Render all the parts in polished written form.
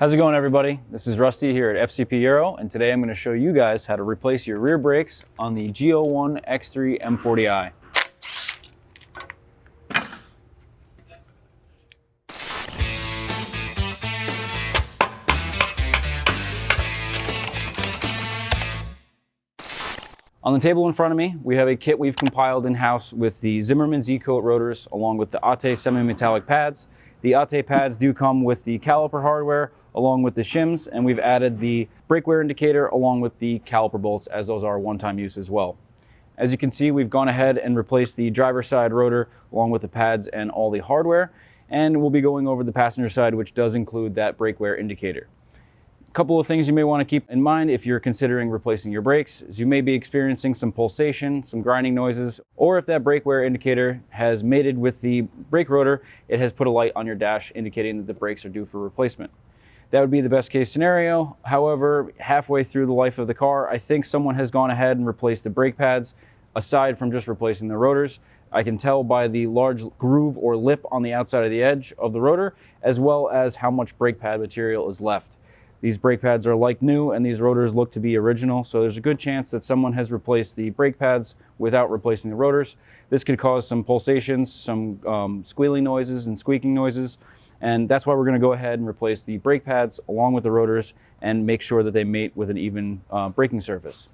How's it going, everybody? This is Rusty here at FCP Euro, and today I'm going to show you guys how to replace your rear brakes on the G01 X3 M40i. On the table in front of me, we have a kit we've compiled in-house with the Zimmermann Z-Coat rotors along with the ATE semi-metallic pads. The ATE pads do come with the caliper hardware along with the shims, and we've added the brake wear indicator along with the caliper bolts, as those are one-time use as well. As you can see, we've gone ahead and replaced the driver's side rotor along with the pads and all the hardware, and we'll be going over the passenger side, which does include that brake wear indicator. A couple of things you may want to keep in mind if you're considering replacing your brakes is you may be experiencing some pulsation, some grinding noises, or if that brake wear indicator has mated with the brake rotor, it has put a light on your dash indicating that the brakes are due for replacement. That would be the best case scenario. However, halfway through the life of the car, I think someone has gone ahead and replaced the brake pads aside from just replacing the rotors. I can tell by the large groove or lip on the outside of the edge of the rotor, as well as how much brake pad material is left. These brake pads are like new and these rotors look to be original, so there's a good chance that someone has replaced the brake pads without replacing the rotors. This could cause some pulsations, some squealing noises and squeaking noises, and that's why we're going to go ahead and replace the brake pads along with the rotors and make sure that they mate with an even braking surface.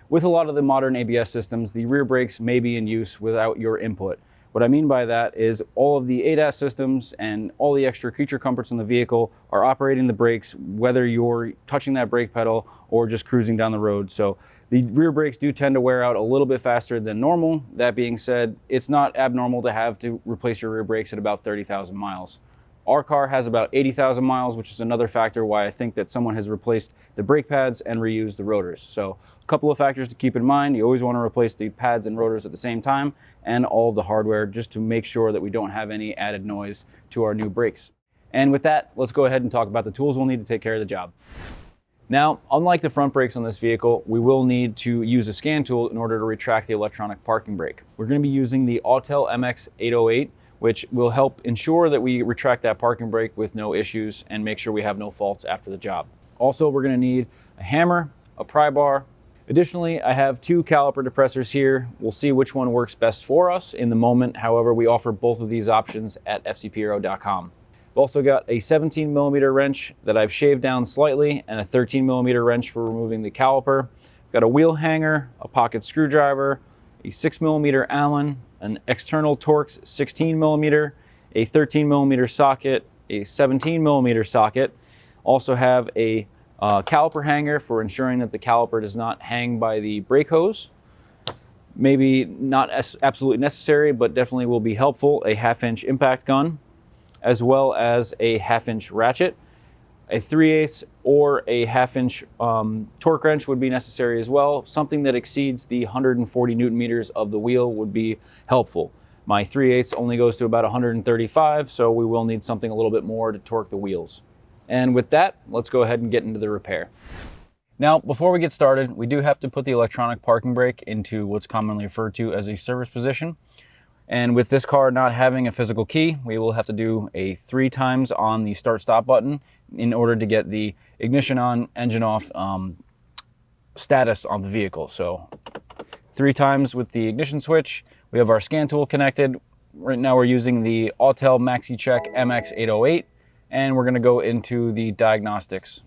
With a lot of the modern ABS systems, the rear brakes may be in use without your input. What I mean by that is all of the ADAS systems and all the extra creature comforts in the vehicle are operating the brakes, whether you're touching that brake pedal or just cruising down the road. So the rear brakes do tend to wear out a little bit faster than normal. That being said, it's not abnormal to have to replace your rear brakes at about 30,000 miles. Our car has about 80,000 miles, which is another factor why I think that someone has replaced the brake pads and reused the rotors. So a couple of factors to keep in mind. You always want to replace the pads and rotors at the same time and all of the hardware just to make sure that we don't have any added noise to our new brakes. And with that, let's go ahead and talk about the tools we'll need to take care of the job. Now, unlike the front brakes on this vehicle, we will need to use a scan tool in order to retract the electronic parking brake. We're going to be using the Autel MX808, which will help ensure that we retract that parking brake with no issues and make sure we have no faults after the job. Also, we're going to need a hammer, a pry bar. Additionally, I have two caliper depressors here. We'll see which one works best for us in the moment. However, we offer both of these options at fcpero.com. I've also got a 17mm wrench that I've shaved down slightly and a 13mm wrench for removing the caliper. I've got a wheel hanger, a pocket screwdriver, a 6mm Allen, an external Torx 16mm, a 13mm socket, a 17mm socket. Also have a caliper hanger for ensuring that the caliper does not hang by the brake hose. Maybe not absolutely necessary, but definitely will be helpful. A 1/2-inch impact gun, as well as a 1/2-inch ratchet. A 3/8 or a 1/2-inch torque wrench would be necessary as well. Something that exceeds the 140 Newton meters of the wheel would be helpful. My 3/8 only goes to about 135, so we will need something a little bit more to torque the wheels. And with that, let's go ahead and get into the repair. Now, before we get started, we do have to put the electronic parking brake into what's commonly referred to as a service position. And with this car not having a physical key, we will have to do a 3 times on the start-stop button in order to get the ignition on, engine off status on the vehicle. So 3 times with the ignition switch. We have our scan tool connected. Right now we're using the Autel MaxiCheck MX808, and we're going to go into the diagnostics.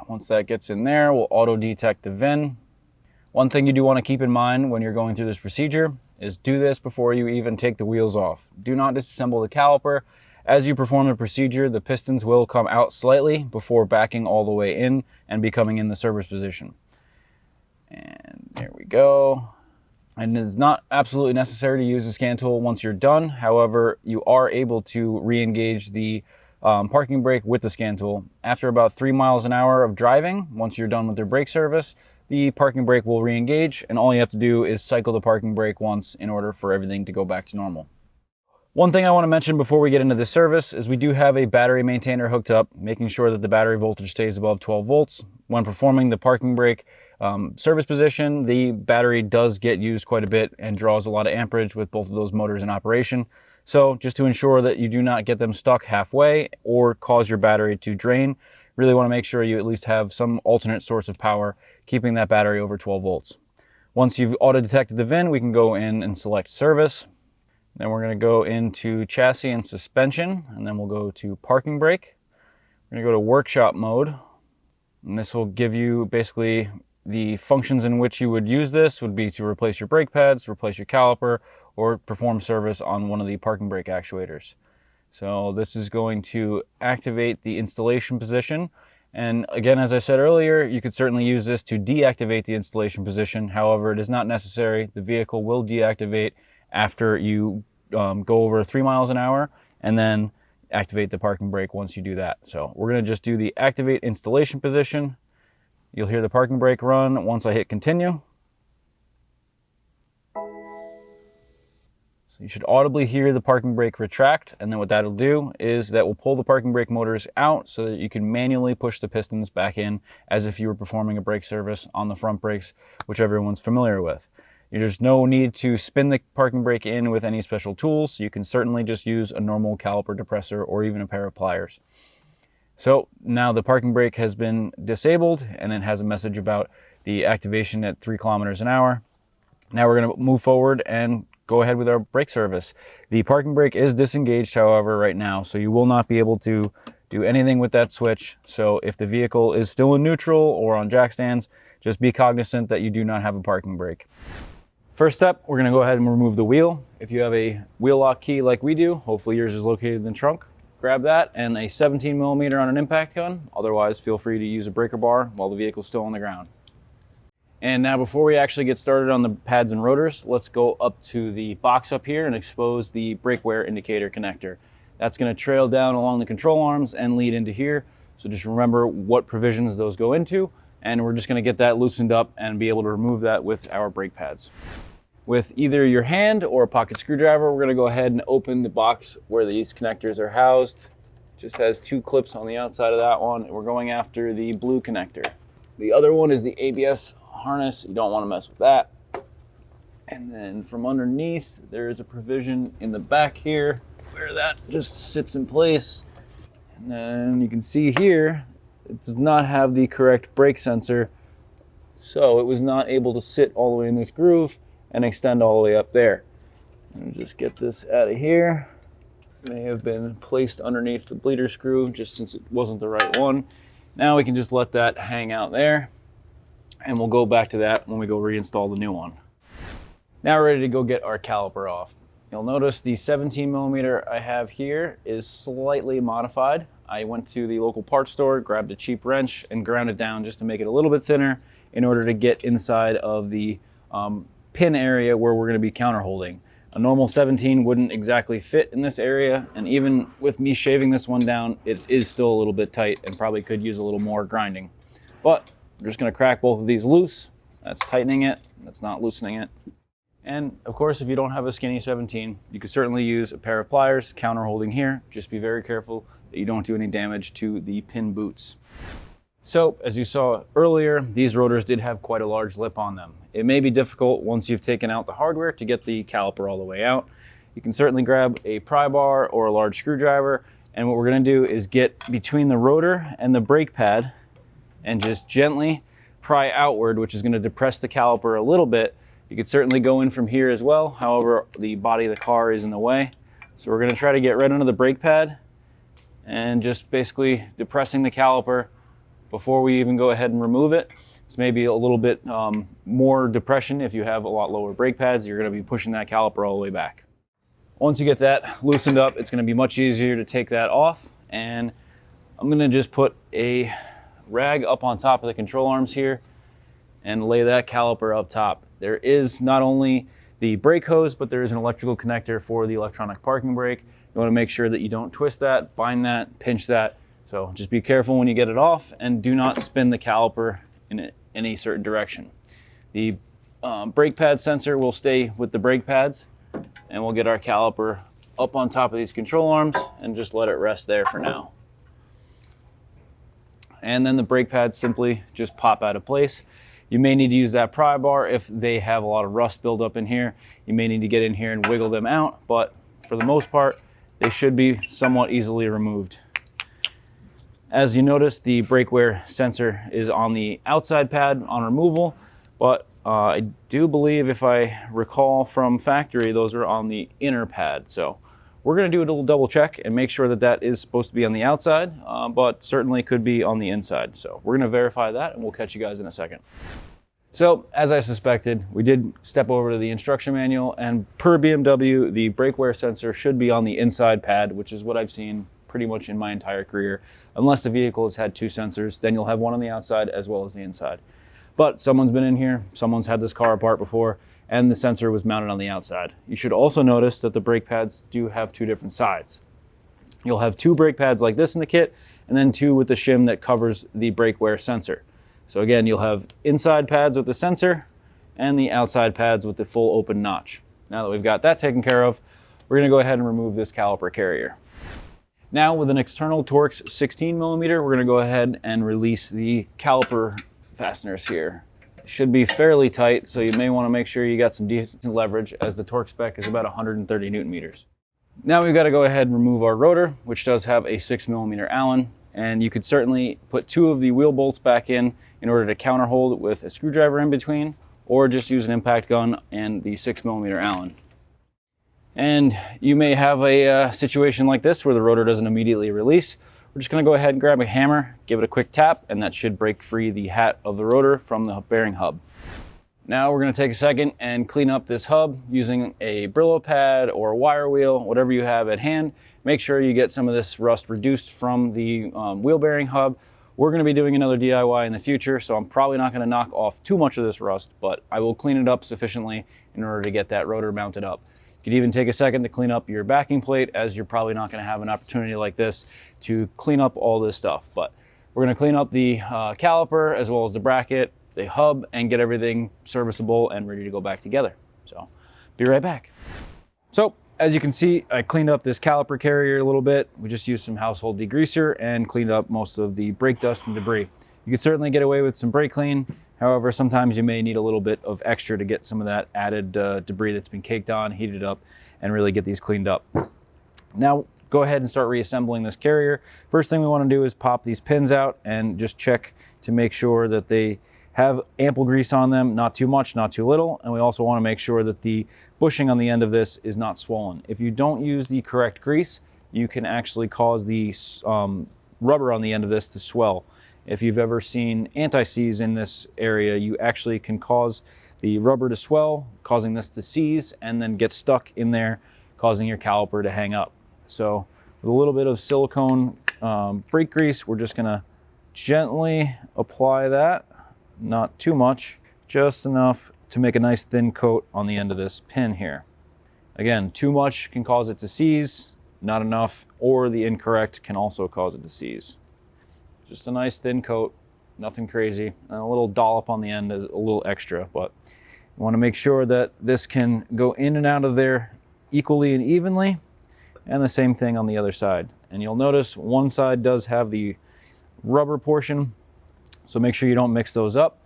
Once that gets in there, we'll auto detect the VIN. One thing you do want to keep in mind when you're going through this procedure is do this before you even take the wheels off. Do not disassemble the caliper. As you perform the procedure, the pistons will come out slightly before backing all the way in and becoming in the service position. And there we go. And it is not absolutely necessary to use the scan tool once you're done. However, you are able to re-engage the parking brake with the scan tool. After about 3 miles an hour of driving, once you're done with your brake service, the parking brake will re-engage, and all you have to do is cycle the parking brake once in order for everything to go back to normal. One thing I want to mention before we get into the service is we do have a battery maintainer hooked up, making sure that the battery voltage stays above 12 volts. When performing the parking brake service position, the battery does get used quite a bit and draws a lot of amperage with both of those motors in operation. So just to ensure that you do not get them stuck halfway or cause your battery to drain, Really want to make sure you at least have some alternate source of power, keeping that battery over 12 volts. Once you've auto-detected the VIN, we can go in and select service. Then we're going to go into chassis and suspension, and then we'll go to parking brake. We're going to go to workshop mode, and this will give you basically the functions in which you would use this would be to replace your brake pads, replace your caliper, or perform service on one of the parking brake actuators. So this is going to activate the installation position. And again, as I said earlier, you could certainly use this to deactivate the installation position. However, it is not necessary. The vehicle will deactivate after you go over 3 miles an hour and then activate the parking brake once you do that. So we're going to just do the activate installation position. You'll hear the parking brake run once I hit continue. So you should audibly hear the parking brake retract, and then what that'll do is that will pull the parking brake motors out so that you can manually push the pistons back in as if you were performing a brake service on the front brakes, which everyone's familiar with. There's no need to spin the parking brake in with any special tools. You can certainly just use a normal caliper depressor or even a pair of pliers. So now the parking brake has been disabled, and it has a message about the activation at 3 kilometers an hour. Now we're going to move forward and go ahead with our brake service. The parking brake is disengaged, however, right now, so you will not be able to do anything with that switch. So if the vehicle is still in neutral or on jack stands, just be cognizant that you do not have a parking brake. First step, we're going to go ahead and remove the wheel. If you have a wheel lock key like we do, hopefully yours is located in the trunk, grab that and a 17 millimeter on an impact gun. Otherwise, feel free to use a breaker bar while the vehicle's still on the ground. And now before we actually get started on the pads and rotors, let's go up to the box up here and expose the brake wear indicator connector. That's going to trail down along the control arms and lead into here. So just remember what provisions those go into, and we're just going to get that loosened up and be able to remove that with our brake pads. With either your hand or a pocket screwdriver, we're going to go ahead and open the box where these connectors are housed. Just has 2 clips on the outside of that one. We're going after the blue connector. The other one is the ABS harness. You don't want to mess with that. And then from underneath, there is a provision in the back here where that just sits in place. And then you can see here, it does not have the correct brake sensor. So it was not able to sit all the way in this groove and extend all the way up there. Let me just get this out of here. It may have been placed underneath the bleeder screw just since it wasn't the right one. Now we can just let that hang out there, and we'll go back to that when we go reinstall the new one. Now we're ready to go get our caliper off. You'll notice the 17 millimeter I have here is slightly modified. I went to the local parts store, grabbed a cheap wrench, and ground it down just to make it a little bit thinner in order to get inside of the pin area where we're going to be counter holding. A normal 17 wouldn't exactly fit in this area, and even with me shaving this one down, it is still a little bit tight and probably could use a little more grinding. But I'm just going to crack both of these loose. That's tightening it, that's not loosening it. And of course, if you don't have a skinny 17, you could certainly use a pair of pliers, counter holding here. Just be very careful that you don't do any damage to the pin boots. So, as you saw earlier, these rotors did have quite a large lip on them. It may be difficult once you've taken out the hardware to get the caliper all the way out. You can certainly grab a pry bar or a large screwdriver, and what we're going to do is get between the rotor and the brake pad and just gently pry outward, which is going to depress the caliper a little bit. You could certainly go in from here as well, however, the body of the car is in the way. So we're going to try to get right under the brake pad and just basically depressing the caliper before we even go ahead and remove it. It's maybe a little bit more depression if you have a lot lower brake pads. You're going to be pushing that caliper all the way back. Once you get that loosened up, it's going to be much easier to take that off. And I'm going to just put a rag up on top of the control arms here and lay that caliper up top. There is not only the brake hose, but there is an electrical connector for the electronic parking brake. You want to make sure that you don't twist that, bind that, pinch that. So just be careful when you get it off, and do not spin the caliper in any certain direction. The brake pad sensor will stay with the brake pads, and we'll get our caliper up on top of these control arms and just let it rest there for now. And then the brake pads simply just pop out of place. You may need to use that pry bar if they have a lot of rust buildup in here. You may need to get in here and wiggle them out, but for the most part, they should be somewhat easily removed. As you notice, the brake wear sensor is on the outside pad on removal, but I do believe, if I recall from factory, those are on the inner pad. So we're going to do a little double check and make sure that that is supposed to be on the outside, but certainly could be on the inside. So we're going to verify that, and we'll catch you guys in a second. So as I suspected, we did step over to the instruction manual, and per BMW, the brake wear sensor should be on the inside pad, which is what I've seen pretty much in my entire career. Unless the vehicle has had two sensors, then you'll have one on the outside as well as the inside. But someone's been in here, someone's had this car apart before, and the sensor was mounted on the outside. You should also notice that the brake pads do have two different sides. You'll have two brake pads like this in the kit, and then two with the shim that covers the brake wear sensor. So again, you'll have inside pads with the sensor and the outside pads with the full open notch. Now that we've got that taken care of, we're going to go ahead and remove this caliper carrier. Now with an external Torx 16mm, we're going to go ahead and release the caliper fasteners here. It should be fairly tight, so you may want to make sure you got some decent leverage, as the torque spec is about 130 Newton meters. Now we've got to go ahead and remove our rotor, which does have a 6mm Allen, and you could certainly put two of the wheel bolts back in order to counterhold with a screwdriver in between, or just use an impact gun and the 6mm Allen. And you may have a situation like this where the rotor doesn't immediately release. We're just going to go ahead and grab a hammer, give it a quick tap, and that should break free the hat of the rotor from the bearing hub. Now we're going to take a second and clean up this hub using a Brillo pad or a wire wheel, whatever you have at hand. Make sure you get some of this rust reduced from the wheel bearing hub. We're going to be doing another DIY in the future, so I'm probably not going to knock off too much of this rust, but I will clean it up sufficiently in order to get that rotor mounted up. You could even take a second to clean up your backing plate, as you're probably not going to have an opportunity like this to clean up all this stuff. But we're going to clean up the caliper as well as the bracket, the hub, and get everything serviceable and ready to go back together. So be right back. So as you can see, I cleaned up this caliper carrier a little bit. We just used some household degreaser and cleaned up most of the brake dust and debris. You could certainly get away with some brake clean. However, sometimes you may need a little bit of extra to get some of that added debris that's been caked on, heated up, and really get these cleaned up. Now, go ahead and start reassembling this carrier. First thing we want to do is pop these pins out and just check to make sure that they have ample grease on them, not too much, not too little. And we also want to make sure that the bushing on the end of this is not swollen. If you don't use the correct grease, you can actually cause the rubber on the end of this to swell. If you've ever seen anti-seize in this area, you actually can cause the rubber to swell, causing this to seize and then get stuck in there, causing your caliper to hang up. So with a little bit of silicone brake grease, we're just gonna gently apply that, not too much, just enough to make a nice thin coat on the end of this pin here. Again, too much can cause it to seize, not enough, or the incorrect can also cause it to seize. Just a nice thin coat, nothing crazy, and a little dollop on the end is a little extra, but you want to make sure that this can go in and out of there equally and evenly, and the same thing on the other side. And you'll notice one side does have the rubber portion, so make sure you don't mix those up.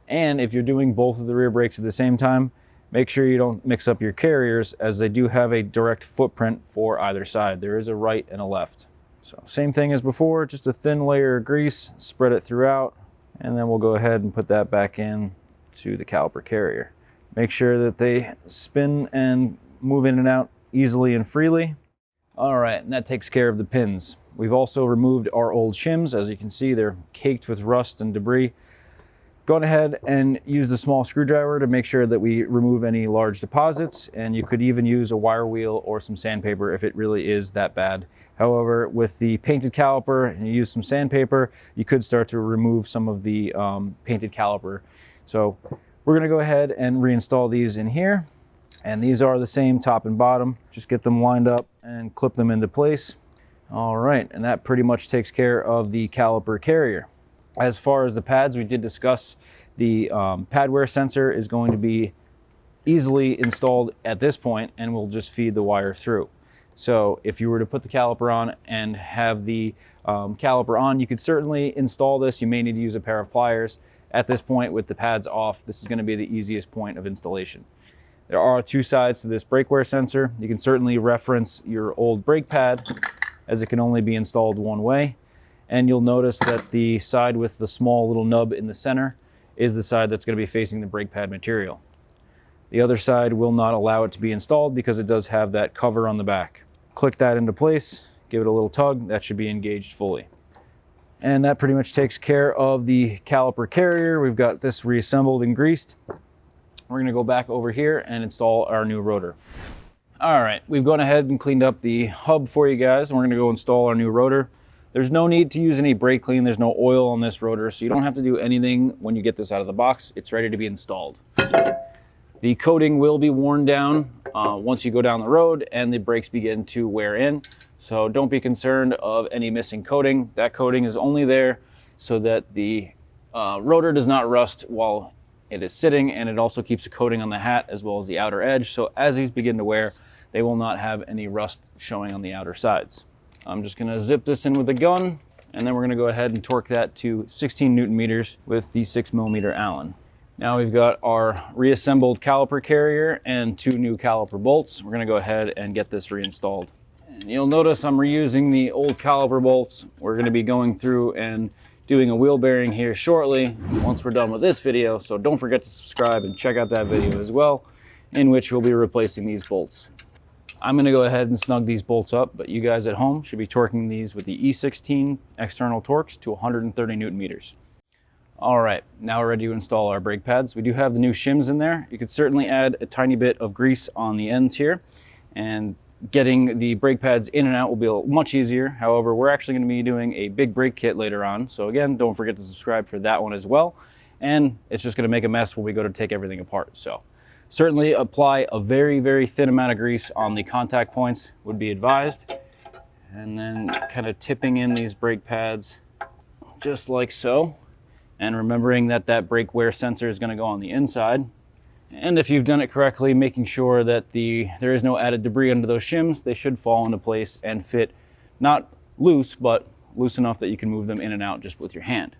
And if you're doing both of the rear brakes at the same time, make sure you don't mix up your carriers, as they do have a direct footprint for either side. There is a right and a left. So same thing as before, just a thin layer of grease, spread it throughout, and then we'll go ahead and put that back in to the caliper carrier. Make sure that they spin and move in and out easily and freely. All right, and that takes care of the pins. We've also removed our old shims. As you can see, they're caked with rust and debris. Go ahead and use the small screwdriver to make sure that we remove any large deposits, and you could even use a wire wheel or some sandpaper if it really is that bad. However, with the painted caliper and you use some sandpaper, you could start to remove some of the painted caliper. So we're going to go ahead and reinstall these in here, and these are the same top and bottom. Just get them lined up and clip them into place. All right, and that pretty much takes care of the caliper carrier. As far as the pads, we did discuss the pad wear sensor is going to be easily installed at this point, and we'll just feed the wire through. So if you were to put the caliper on and have the caliper on, you could certainly install this. You may need to use a pair of pliers. At this point, with the pads off, this is going to be the easiest point of installation. There are two sides to this brake wear sensor. You can certainly reference your old brake pad, as it can only be installed one way. And you'll notice that the side with the small little nub in the center is the side that's going to be facing the brake pad material. The other side will not allow it to be installed because it does have that cover on the back. Click that into place, give it a little tug, that should be engaged fully. And that pretty much takes care of the caliper carrier. We've got this reassembled and greased. We're going to go back over here and install our new rotor. All right, we've gone ahead and cleaned up the hub for you guys, and we're going to go install our new rotor. There's no need to use any brake clean. There's no oil on this rotor, so you don't have to do anything when you get this out of the box. It's ready to be installed. The coating will be worn down once you go down the road and the brakes begin to wear in. So don't be concerned of any missing coating. That coating is only there so that the rotor does not rust while it is sitting, and it also keeps a coating on the hat as well as the outer edge. So as these begin to wear, they will not have any rust showing on the outer sides. I'm just gonna zip this in with a gun, and then we're gonna go ahead and torque that to 16 Newton meters with the 6mm Allen. Now we've got our reassembled caliper carrier and 2 new caliper bolts. We're gonna go ahead and get this reinstalled. And you'll notice I'm reusing the old caliper bolts. We're gonna be going through and doing a wheel bearing here shortly once we're done with this video, so don't forget to subscribe and check out that video as well, in which we'll be replacing these bolts. I'm going to go ahead and snug these bolts up, but you guys at home should be torquing these with the E16 external torques to 130 Newton meters. All right, now we're ready to install our brake pads. We do have the new shims in there. You could certainly add a tiny bit of grease on the ends here, and getting the brake pads in and out will be much easier. However, we're actually going to be doing a big brake kit later on. So again, don't forget to subscribe for that one as well. And it's just going to make a mess when we go to take everything apart. So certainly apply a very, very thin amount of grease on the contact points would be advised. And then kind of tipping in these brake pads just like so. And remembering that that brake wear sensor is going to go on the inside. And if you've done it correctly, making sure that there is no added debris under those shims, they should fall into place and fit, not loose, but loose enough that you can move them in and out just with your hand.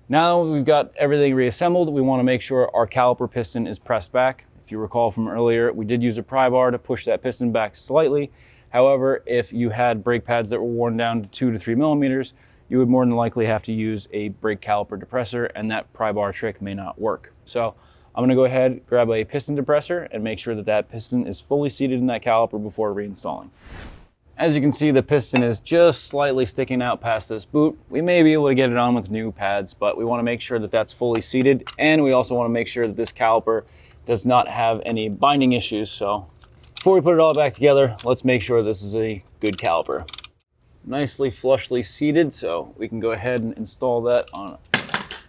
Now we've got everything reassembled, we want to make sure our caliper piston is pressed back. If you recall from earlier, we did use a pry bar to push that piston back slightly. However, if you had brake pads that were worn down to 2 to 3 millimeters, you would more than likely have to use a brake caliper depressor, and that pry bar trick may not work. So I'm going to go ahead, grab a piston depressor, and make sure that that piston is fully seated in that caliper before reinstalling. As you can see, the piston is just slightly sticking out past this boot. We may be able to get it on with new pads, but we want to make sure that that's fully seated, and we also want to make sure that this caliper does not have any binding issues. So before we put it all back together, let's make sure this is a good caliper. Nicely flushly seated, so we can go ahead and install that on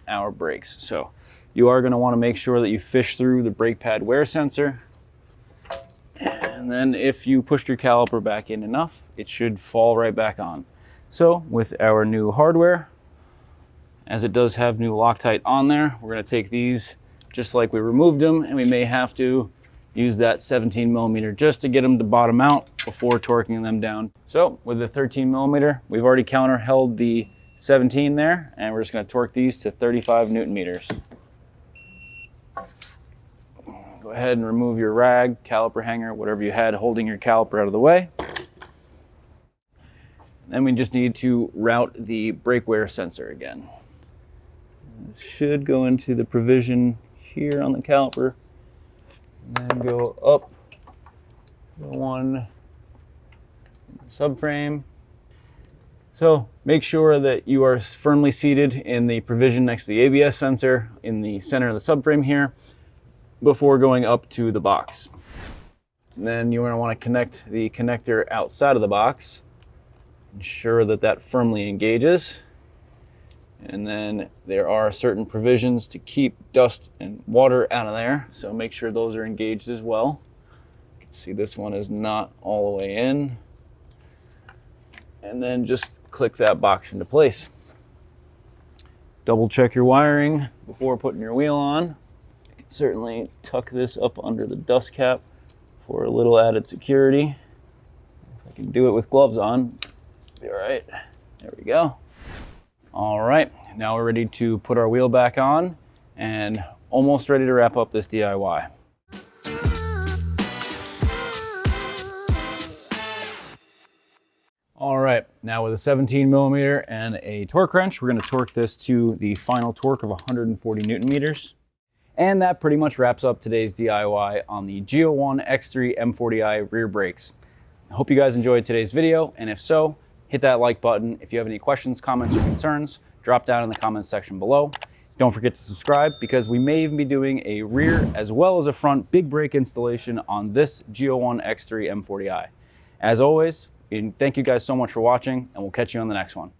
our brakes. So you are going to want to make sure that you fish through the brake pad wear sensor. And then if you pushed your caliper back in enough, it should fall right back on. So with our new hardware, as it does have new Loctite on there, we're going to take these just like we removed them, and we may have to use that 17mm just to get them to bottom out before torquing them down. So with the 13mm, we've already counter held the 17 there, and we're just going to torque these to 35 Newton meters. Go ahead and remove your rag, caliper hanger, whatever you had holding your caliper out of the way. Then we just need to route the brake wear sensor again. It should go into the provision here on the caliper, and then go up the one subframe. So make sure that you are firmly seated in the provision next to the ABS sensor in the center of the subframe here before going up to the box. And then you're going to want to connect the connector outside of the box. Ensure that that firmly engages. And then there are certain provisions to keep dust and water out of there, so make sure those are engaged as well. You can see this one is not all the way in. And then just click that box into place. Double check your wiring before putting your wheel on. You can certainly tuck this up under the dust cap for a little added security. If I can do it with gloves on, be all right. There we go. All right, now we're ready to put our wheel back on and almost ready to wrap up this DIY. All right, Now with a 17 millimeter and a torque wrench, we're going to torque this to the final torque of 140 Newton meters. And that pretty much wraps up today's DIY on the G01 X3 M40i rear brakes. I hope you guys enjoyed today's video, and if so, hit that like button. If you have any questions, comments, or concerns, drop down in the comments section below. Don't forget to subscribe, because we may even be doing a rear as well as a front big brake installation on this G01 X3 M40i. As always, thank you guys so much for watching, and we'll catch you on the next one.